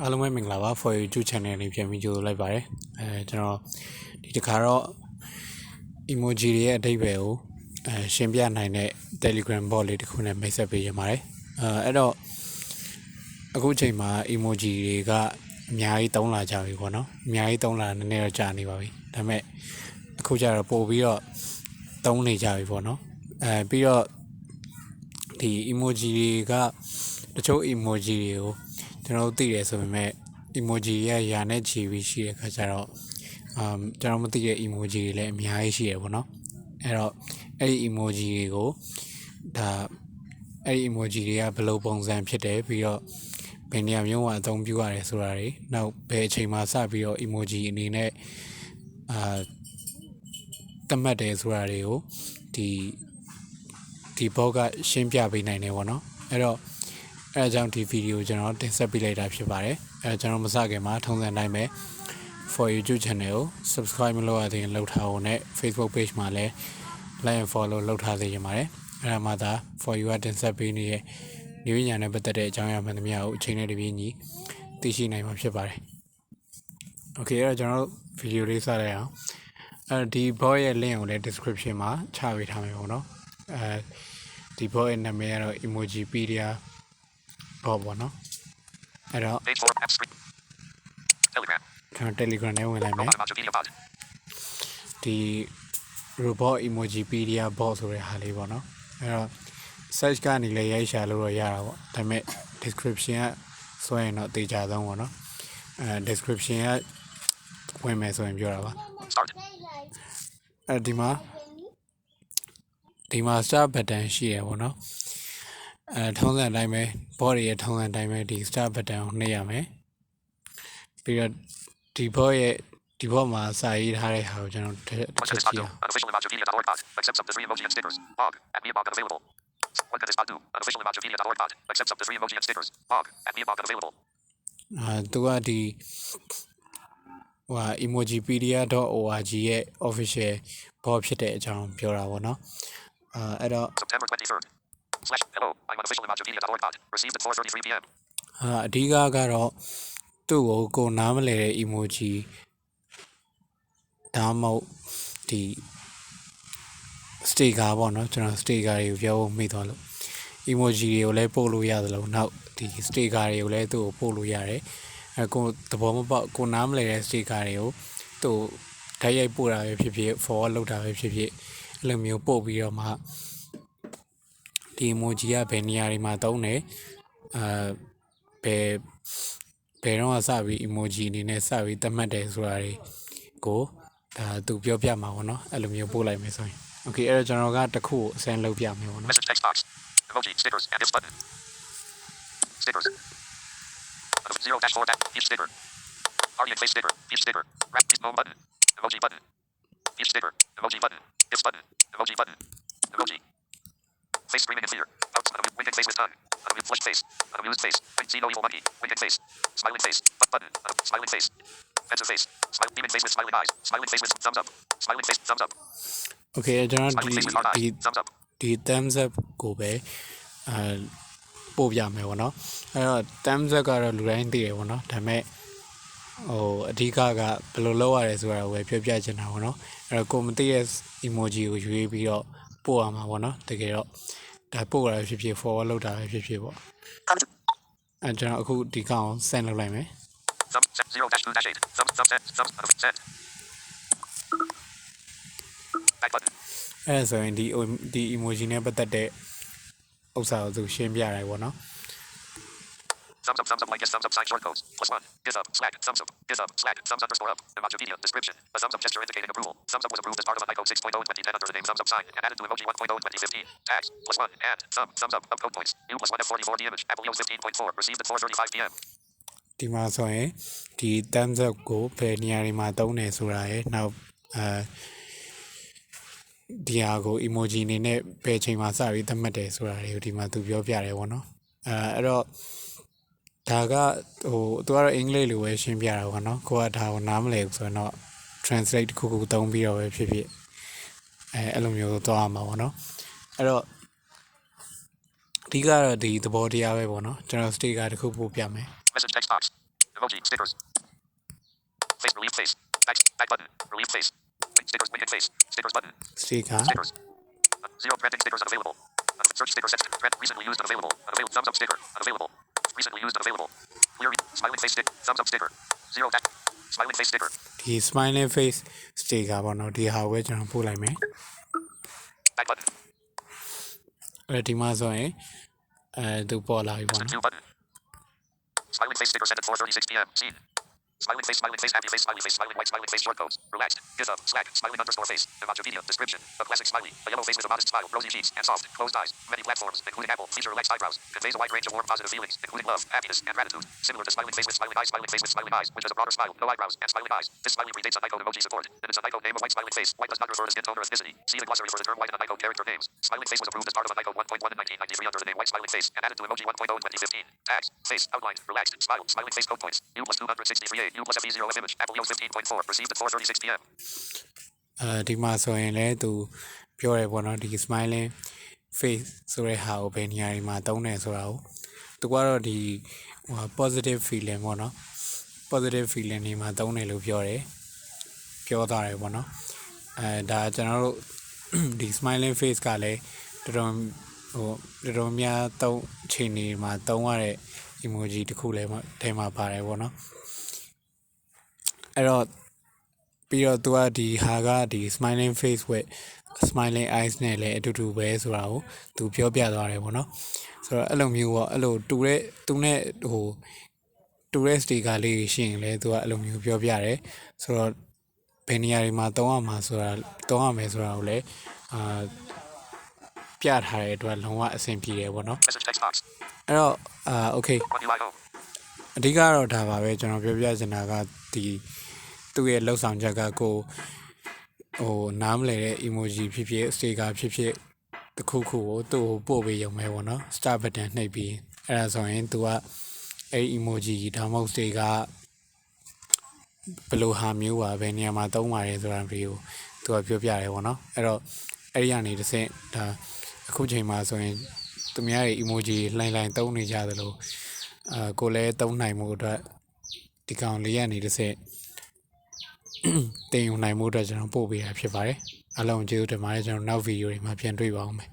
အားလုံးပဲမင်္ဂလာပါ for YouTube channel လေးပြန်ပြီးကြိုဆိုလိုက်ပါတယ်ကျွန်တော်ဒီတစ်ခါတော့ emoji တွေရဲ့အဓိပ္ပာယ်ကိုရှင်းပြနိုင်တဲ့ Telegram bot လေးတစ်ခုနဲ့မိတ်ဆက်ပေးရပါတယ်အဲ့တော့အခုချိန်မှာ emoji တွေကအများကြီးသုံးလာကြပြီပေါ့နော်အများကြီးသုံးလာနည်းနည်းတော့ကြာနေပါပြီဒါပေမဲ့အခုကျတော့ပို့ပြီးတော့သုံးနေကြပြီပေါ့နော်ပြီးတော့ဒီ emoji တွေကတချို့ emoji တွေကိုကျွန်တော်သိတယ်ဆိုပေမဲ့ emoji ရဲ့ရာနဲ့ချီပြီးရှိတဲ့ခါကျတော့ကျွန်တော်မသိတဲ့ emoji တွေလည်းအများကြီးရှိရပေါ့နော်အဲ့တော့အဲ့ဒီ emoji တွေကိုဒါအဲ့ဒီ emoji တွေကဘယ်လိုပုံစံဖြစ်တယ်ပြီးတော့ဘယ်နေရာမျိုးမှာအသုံးပြုရတယ်ဆိုတာတွေနောက်ဘယ်အချိန်မှာစပြီးတော့ emoji အနေနဲ့သတ်မှတ်တယ်ဆိုတာတွေကိုဒီ bot ကရှင်းပြပေးနိုင်တယ်ပေါ့နော်အဲ့တော့အဲအကြောင်းဒီဗီဒီယိုကျွန်တော်တင်ဆက်ပေးလိုက်တာဖြစ်ပါတယ်ကျွန်တော်မစခင်မှာထုံးစံတိုင်းပဲ for YouTube channel ကို subscribe မလုပ်ရသေးရင်လုပ်ထားဖို့နဲ့ Facebook page မှာလည်း like and follow လုပ်ထားသေးရပါတယ်အဲ့ဒါမှသာ for you ကတင်ဆက်ပေးနေတဲ့new ဉာဏ်နဲ့ပတ်သက်တဲ့အကြောင်းအရာမှန်သမျှကိုအချိန်နဲ့တပြေးညီသိရှိနိုင်မှာဖြစ်ပါတယ် okay အဲ့တော့ကျွန်တော်ဗီဒီယိုလေးစလိုက်အောင်ဒီ bot ရဲ့ link ကိုလည်း description မှာချပေးထားမယ်ပေါ့နော်ဒီ bot ရဲ့နာမည်ကတော့ emojipedia bot ပေါ့နော်အဲ့တော့ Telegram နဲ့ဝင်လိုက်မယ်ဒီ robot emojipedia bot ဆိုတဲ့ဟာလေးပေါ့နော်အဲ့တော့ search ကနေလည်းရိုက်ရှာလို့တော့ရတာပေါ့ဒါပေမဲ့ description ကဆိုရင်တော့အသေးချာဆုံးပေါ့နော်description ကဝင်မယ်ဆိုရင်ပြောတာပါဒီမှာ start button ရှိရပေါ့နော်ထုံးစံအတိုင်းပဲ bot ရဲ့ထုံးစံအတိုင်းပဲဒီ start button ကိုနှိပ်ရမယ်ပြီးတော့ဒီ bot မှာစာရေးထားတဲ့ဟာကိုကျွန်တော်တစ်ချက်ကြည့်အောင် Unofficial emoji.org bot accepts up to 3 emoji and stickers. Bog and me bot available. What can this bot do? Unofficial emoji.org bot accepts up to 3 emoji and stickers. Bog and me bot available. သူကဒီemojipedia.org ရဲ့ official bot ဖြစ်တဲ့အကြောင်းပြောတာပေါ့နော်အဲ့တော့ September 23rd. Hello, I'm unofficial emoji.org bot. Received at 4:33 p.m. အဓိကကတော့သူ့ကိုနားမလည်တဲ့ emoji ဒါမှမဟုတ်ဒီ sticker ပေါ့နော်ကျွန်တော် sticker တွေကိုပြောဖို့မိသွားလို့ emoji တွေကိုလည်းပို့လို့ရသလိုနောက်ဒီ sticker တွေကိုလည်းသူ့ကိုပို့လို့ရတယ်ကိုသဘောမပေါက်ကိုနားမလည်တဲ့ sticker တွေကိုသူ့ဓာတ်ရိုက်ပို့တာပဲဖြစ်ဖြစ် forward လုပ်တာပဲဖြစ်ဖြစ်အဲ့လိုမျိုးပို့ပြီးတော့မှဒီ emoji ကဘယ်နေရာတွေမှာသုံးတယ်ဘယ်တော့စပြီး emoji အနေနဲ့စပြီးသတ်မှတ်တယ်ဆိုတာတွေကိုဒါသူပြောပြမှာပေါ့နော်အဲ့လိုမျိုးပို့လိုက်မယ်ဆိုရင် okay အဲ့တော့ကျွန်တော်ကတစ်ခုကိုအစမ်းလုပ်ပြမယ်ပေါ့နော် Message text box. Emoji stickers and this button. Stickers. 0-4 each sticker. Party and face sticker. Each sticker. Wrap each home button. Emoji button. Each sticker. Emoji button. This button. Emoji button. Emoji. Face screaming in fear. Winking face with tongue. Unamused flushed face. Unamused face. See no evil monkey. Winking face. Smiling face. Butt button. Smiling face. Pensive face. Beaming face with smiling eyes. Smiling face with thumbs up. Smiling face thumbs up. Okay ကျွန်တော်ဒီ thumbs up ကိုပဲပို့ပြမယ်ပေါ့နော်အဲ့တော့ thumbs up ကတော့လူတိုင်းသိတယ်ပေါ့နော်ဒါပေမဲ့အဓိကကဘယ်လိုလုပ်ရလဲဆိုတာကိုပဲပြောပြချင်တာပေါ့နော်အဲ့တော့ကိုမသိတဲ့ emoji ကိုရွေးပြီးတော့ပို့ရမှာပေါ့နော်တကယ်တော့ဒါပို့ရတာဖြစ်ဖြစ် forward လုပ်တာပဲဖြစ်ဖြစ်ပေါ့ကျွန်တော်အခုဒီကောင် send လုပ်လိုက်မယ် 0-2-8 send back button အဲ့ဆိုရင်ဒီ emoji နဲ့ပတ်သက်တဲ့ဥစ္စာကိုသူရှင်းပြရတယ်ပေါ့နော် thumbs up like yes thumbs up sign short codes +1 gives up slack thumbs up gives up slack thumbs _up emojipedia description a thumbs up gesture indicating approval thumbs up was approved as part of an ICO 6.0 2010 under the name thumbs up sign and added to emoji 1.0 2015 tags +1 and thumbs up upcode points u +1 f44 the image apple iOS 15.4 received at 4:35 p.m. ဒီမှာဆိုရင်ဒီ thumbs up ကိုဘယ်နေရာတွေမှာသုံးတယ်ဆိုတာရယ်နောက်ဒီဟာကို emoji အနေနဲ့ဘယ်ချိန်မှာစပြီးသတ်မှတ်တယ်ဆိုတာတွေကိုဒီမှာသူပြောပြတယ်ပေါ့နော်အဲ့တော့ဒါကသူကတော့အင်္ဂလိပ်လိုပဲရှင်းပြတာပေါ့နော်ကိုကဒါကိုနားမလည်ဘူးဆိုတော့ translate တစ်ခုခုသုံးပြီးတော့ပဲဖြစ်ဖြစ်အဲ့လိုမျိုးသွားရမှာပေါ့နော်အဲ့တော့အဓိကတော့ဒီသဘောတရားပဲပေါ့နော်ကျွန်တော် sticker တစ်ခုပို့ပြမယ် message text box Emoji. Stickers. Face. Relief face. Back button. Relief face. Stickers. Winged face. Stickers button. sticker Stickers. 0 trending stickers unavailable. Search sticker set. Trend. Recently used unavailable. Unavailable. Thumbs up sticker. Unavailable. Recently used unavailable. Clear. Smiling face stick. Thumbs up sticker. 0 back. Smiling face sticker. ဒီ smiling face sticker ပေါ့နော်ဒီဟာကိုပဲကျွန်တော်ပို့လိုက်မယ် Back button. ဒီမှာဆိုရင်သူပေါ်လာပြီပေါ့ Instant နော် view button. Smiling face sticker sent at 4:36 p.m. Seen. Smiling face, happy face, smiling white, smiling face, short codes. Relaxed. Giz up, Slack, smiling underscore face. Emoji video, description. A classic smiley. A yellow face with a modest smile, rosy cheeks, and soft, closed eyes. Many platforms, including Apple, feature relaxed eyebrows. Conveys a wide range of warm, positive feelings, including love, happiness, and gratitude. Similar to smiling face with smiling eyes, which has a broader smile, no eyebrows, and smiling eyes. This smiley predates Unicode emoji support. It is a Unicode name of white smiling face. White does not refer to skin tone or ethnicity. See the glossary for the term white in Unicode character names. Smiling face was approved as part of Unicode 1.1 in 1993 under the name white smiling face, and added to emoji 1.0 in 2015. Tags, face, outlined, relaxed, smile, smiling face code points. U plus 263A, U plus FE0 image. Apple iOS 15.4, received at 4:36 p.m. ဒီမှာဆိုရင်လည်းသူပြောရဲပေါ့နော်ဒီ smiling face ဆိုတဲ့ဟာကိုဘယ်နေရာတွေမှာသုံးတယ်ဆိုတာကိုသူကတော့ဒီpositive feeling ပေါ့နော် positive feeling တွေမှာသုံးတယ်လို့ပြောသွားတယ်ပေါ့နော်ဒါကျွန်တော်တို့ဒီ smiling face ကလည်းတော်တော်များသုံးချိန်တွေမှာသုံးရတဲ့ emoji တစ်ခုလည်းထဲမှာပါတယ်ပေါ့နော်အဲ့တော့ပြီးတော့သူကဒီဟာကဒီ smiling face with smiling eyes နဲ့လည်းအတူတူပဲဆိုတာကိုသူပြောပြသွားတယ်ပေါ့နော်ဆိုတော့အဲ့လိုမျိုးပေါ့အဲ့လိုတူတဲ့သူနဲ့တူတဲ့ sticker လေးရှိရင်လည်းသူကအဲ့လိုမျိုးပြောပြတယ်ဆိုတော့ဘယ်နေရာတွေမှာသုံးရမယ်ဆိုတာကိုလည်းပြထားတဲ့အတွက်လုံးဝအဆင်ပြေတယ်ပေါ့နော် Message text box. အဲ့တော့okay UIO. အဓိကတော့ဒါပါပဲကျွန်တော်ပြောပြချင်တာကဒီသူ့ရဲ့လှုပ်ဆောင်ချက်ကကိုနားမလည်တဲ့ emoji ဖြစ်ဖြစ် sticker ဖြစ်ဖြစ်တခုခုကိုသူ့ကိုပို့ပေးရုံပဲပေါ့နော် start button နှိပ်ပြီးအဲ့ဒါဆိုရင်သူကအဲ့ emoji ဒါမှမဟုတ် sticker ဘယ်လိုဟာမျိုးပါဘယ်နေရာမှာသုံးပါတယ်ဆိုတာမျိုးသူကပြောပြတယ်ပေါ့နော်အဲ့တော့အဲ့ဒီကနေတစ်ဆင့်ဒါအခုချိန်မှာဆိုရင်သူများရဲ့ emoji လှိုင်းသုံးနေကြသလိုကိုလည်းသုံးနိုင်မှုအတွက်ဒီကောင်လေးရနေတစ်ဆင့်တင်ယူနိုင်မှုအတွက်ကျွန်တော်ပို့ပေးတာဖြစ်ပါတယ်အားလုံးကျေးဇူးတင်ပါတယ်ကျွန်တော်နောက်ဗီဒီယိုတွေမှာပြန်တွေ့ပါအောင်မယ်